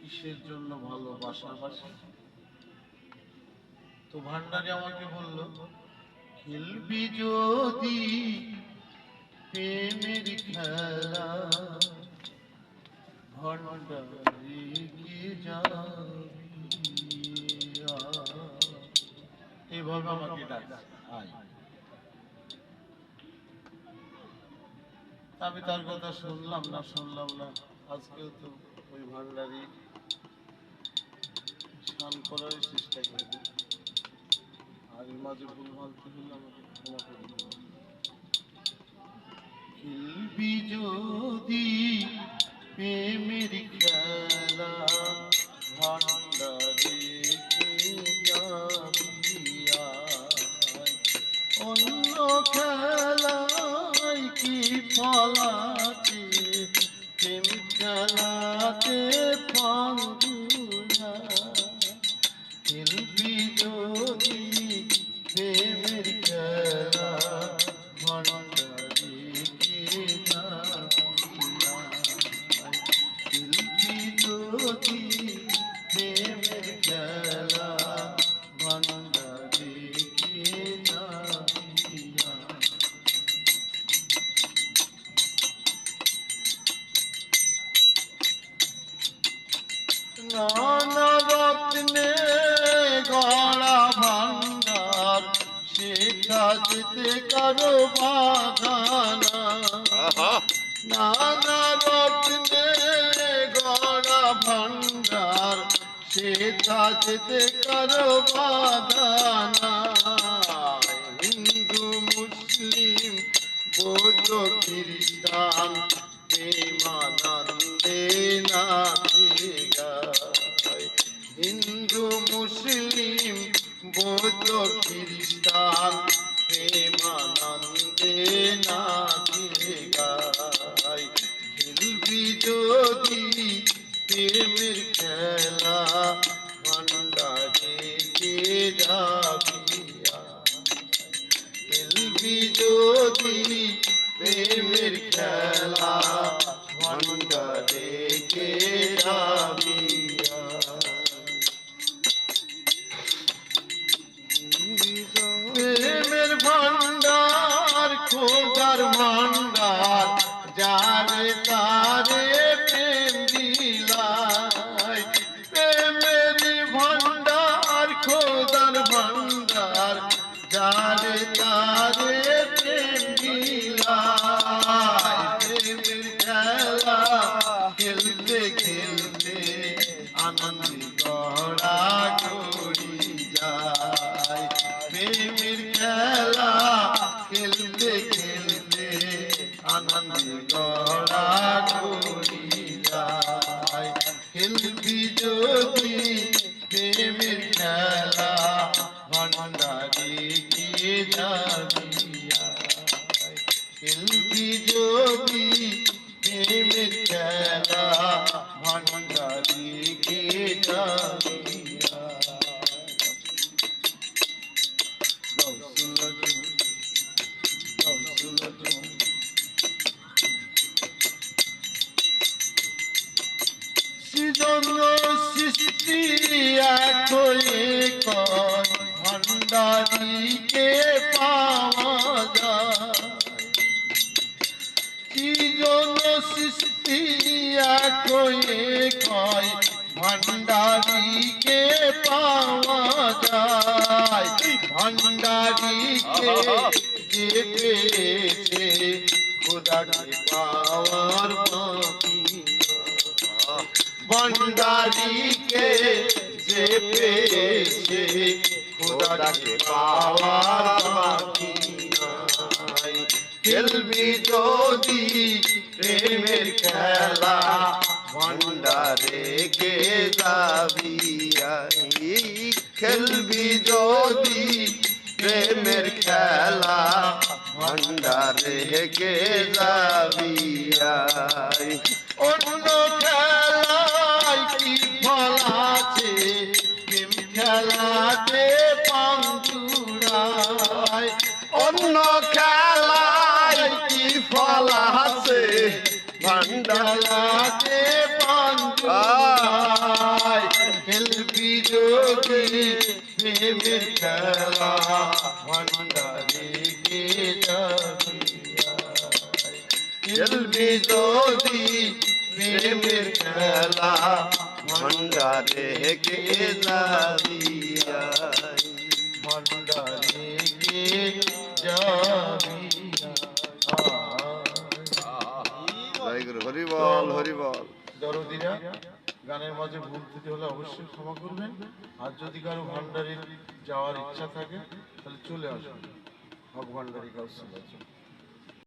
কিসের জন্য ভালোবাসা। তো ভান্ডারি আমাকে বলল, খেলবি যদি প্রেমের খেলা ভান্ডারি কি যাবি। এইভাবে আমাকে ডাকছে। আমি তার কথা শুনলাম না। আজকেও তো ওই ভান্ডারি স্নান করার চেষ্টা করব। আর এর মাঝে ভুল ভালতে হলে আমাকে ক্ষমা করে দেব। খেলবি যদি প্রেমের খেলা ভান্ডারে কে যাবি অন্য খেলায় কি ফলাতে প্রেম খেলাতে পাঙ্গুলা খেলবি যদি প্রেমের খেলা ভান্ডারে কে যাবি খেলবি যদি প্রেমের খেলা ভান্ডারে কে যাবি। নানা রত্নে গড়া ভান্ডার শেখা যেতে কারো বাগানা। নানা রত্নে গড়া ভান্ডার শেখা যেতে কারো বাগানা। হিন্দু মুসলিম বৌদ্ধ খ্রিস্টান প্রেমানন্দে নাচে গায়। হিন্দু মুসলিম বৌদ্ধ খ্রিস্টান প্রেমানন্দে নাচে গায়। খেলবি যদি প্রেমের খেলা ভান্ডারে কে যাবি খেলবি যদি প্রেমের খেলা ভান্ডারে কে যাবি। প্রেমের ভান্ডার খোঁজার ভান্ডার যারে তারে প্রেম দিলাই। প্রেমের ভান্ডার খোঁজার ভান্ডার যারে তারে প্রেম দিলাই। প্রেমের খেলা খেলতে খেলতে আনন্দ গড়া গড়ি যায়। প্রেমের খেলা খেলতে খেলতে আনন্দ গড়া গড়ি যায়। খেলবি যদি প্রেমের খেলা ভান্ডারে কে যাবি খেলবি যদি প্রেমের খেলা ভান্ডারে কে যাবি। সৃজন সৃষ্টি এক হয়ে কয় ভান্ডারিকে পাওয়া যায়। সৃজন সৃষ্টি এক হয়ে কয় ভান্ডারিকে পাওয়া যায়। ভান্ডারিকে যে পেয়েছে খোদাকে পাওয়ার বাকি। ভান্ডারিকে যে পেয়েছে খোদাকে পাওয়ার বাকি নাই। খেলবি যদি প্রেমের খেলা ভান্ডারে কে যাবি খেলবি যদি প্রেমের খেলা ভান্ডারে কে যাবি। অন্য খেলায় কি ফল আছে প্রেম খেলাতে পাঙ্গুড়ায়। অন্য খেলায় কি ফল আছে ভান্ডালাতে পাঙ্গুড়ায়। যদি প্রেমের খেলা ভান্ডারে কে যাবি খেলবি যদি প্রেমের খেলা ভান্ডারে কে যাবি ভান্ডারে কে যাবি হরি বল হরি বল। দরদিরা গানের মাঝে ভুল ত্রুটি হলে অবশ্যই ক্ষমা করবেন। আর যদি কারো ভান্ডারে যাওয়ার ইচ্ছা থাকে তাহলে চলে আসবেন। হক ভান্ডারি কাউন্সিল আছে।